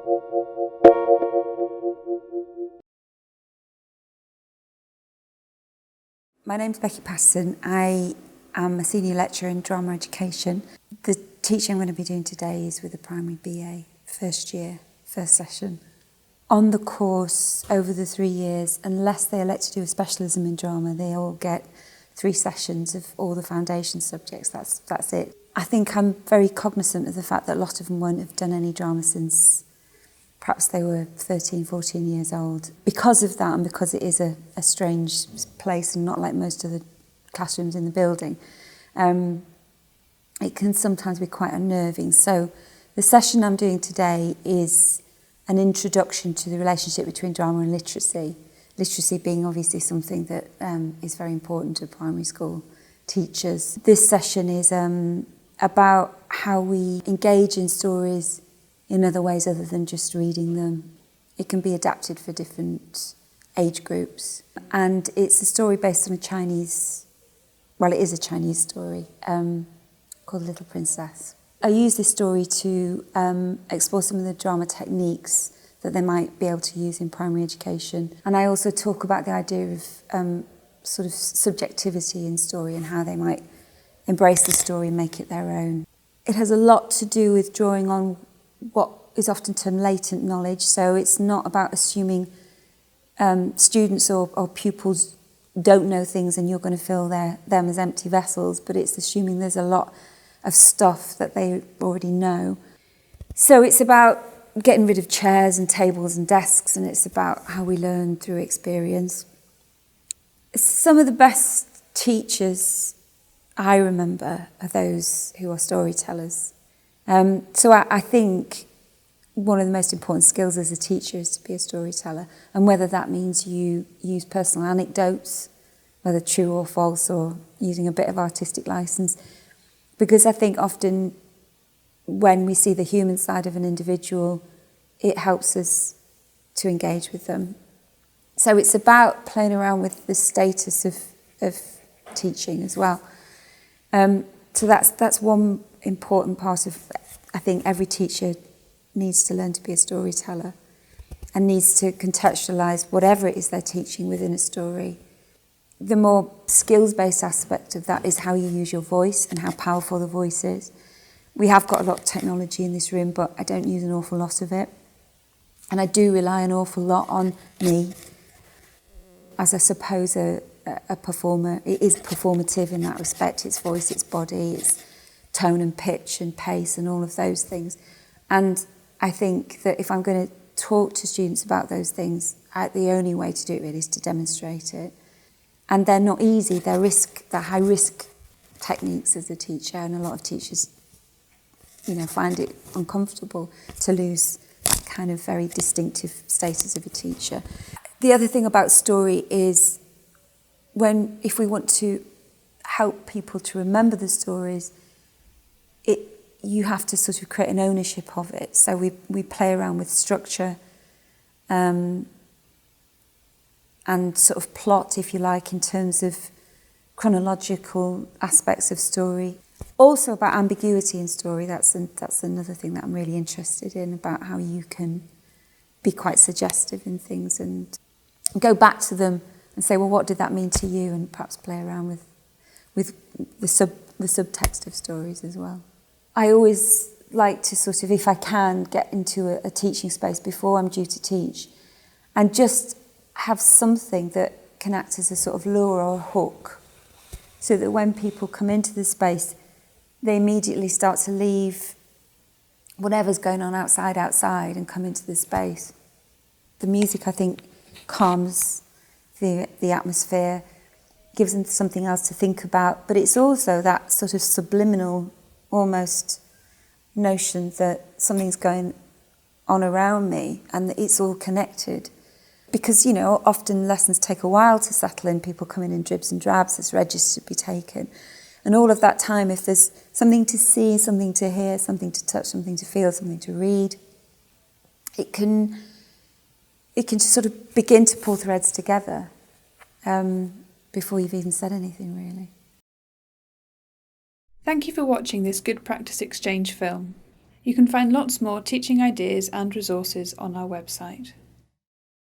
My name's Patterson. I am a senior lecturer in drama education. The teaching I'm going to be doing today is with a primary BA, first year, first session. On the course, over the 3 years, unless they elect to do a specialism in drama, they all get 3 sessions of all the foundation subjects. That's it. I think I'm very cognizant of the fact that a lot of them won't have done any drama since perhaps they were 13, 14 years old. Because of that, and because it is a strange place and not like most of the classrooms in the building, it can sometimes be quite unnerving. So the session I'm doing today is an introduction to the relationship between drama and literacy. Literacy being obviously something that is very important to primary school teachers. This session is about how we engage in stories in other ways other than just reading them. It can be adapted for different age groups. And it's a story based on it is a Chinese story called Little Princess. I use this story to explore some of the drama techniques that they might be able to use in primary education. And I also talk about the idea of sort of subjectivity in story and how they might embrace the story and make it their own. It has a lot to do with drawing on what is often termed latent knowledge. So it's not about assuming students or pupils don't know things and you're going to fill them as empty vessels, but it's assuming there's a lot of stuff that they already know. So it's about getting rid of chairs and tables and desks, and it's about how we learn through experience. Some of the best teachers I remember are those who are storytellers. So I think one of the most important skills as a teacher is to be a storyteller, and whether that means you use personal anecdotes, whether true or false, or using a bit of artistic license. Because I think often when we see the human side of an individual, it helps us to engage with them. So it's about playing around with the status of teaching as well. So that's one important part of, I think every teacher needs to learn to be a storyteller and needs to contextualise whatever it is they're teaching within a story. The more skills-based aspect of that is how you use your voice and how powerful the voice is. We have got a lot of technology in this room, but I don't use an awful lot of it. And I do rely an awful lot on me as, I suppose, a performer. It is performative in that respect. It's voice, it's body, it's tone and pitch and pace and all of those things. And I think that if I'm going to talk to students about those things, the only way to do it really is to demonstrate it. And they're not easy. They're high-risk techniques as a teacher, and a lot of teachers, find it uncomfortable to lose kind of very distinctive status of a teacher. The other thing about story is if we want to help people to remember the stories, you have to sort of create an ownership of it. So we play around with structure and sort of plot, if you like, in terms of chronological aspects of story. Also about ambiguity in story, that's another thing that I'm really interested in, about how you can be quite suggestive in things and go back to them and say, well, what did that mean to you? And perhaps play around with the subtext of stories as well. I always like to sort of, if I can, get into a teaching space before I'm due to teach and just have something that can act as a sort of lure or a hook, so that when people come into the space, they immediately start to leave whatever's going on outside and come into the space. The music, I think, calms the atmosphere, gives them something else to think about, but it's also that sort of subliminal almost notion that something's going on around me and that it's all connected. Because, often lessons take a while to settle in. People come in dribs and drabs, there's registers to be taken. And all of that time, if there's something to see, something to hear, something to touch, something to feel, something to read, it can just sort of begin to pull threads together before you've even said anything, really. Thank you for watching this Good Practice Exchange film. You can find lots more teaching ideas and resources on our website.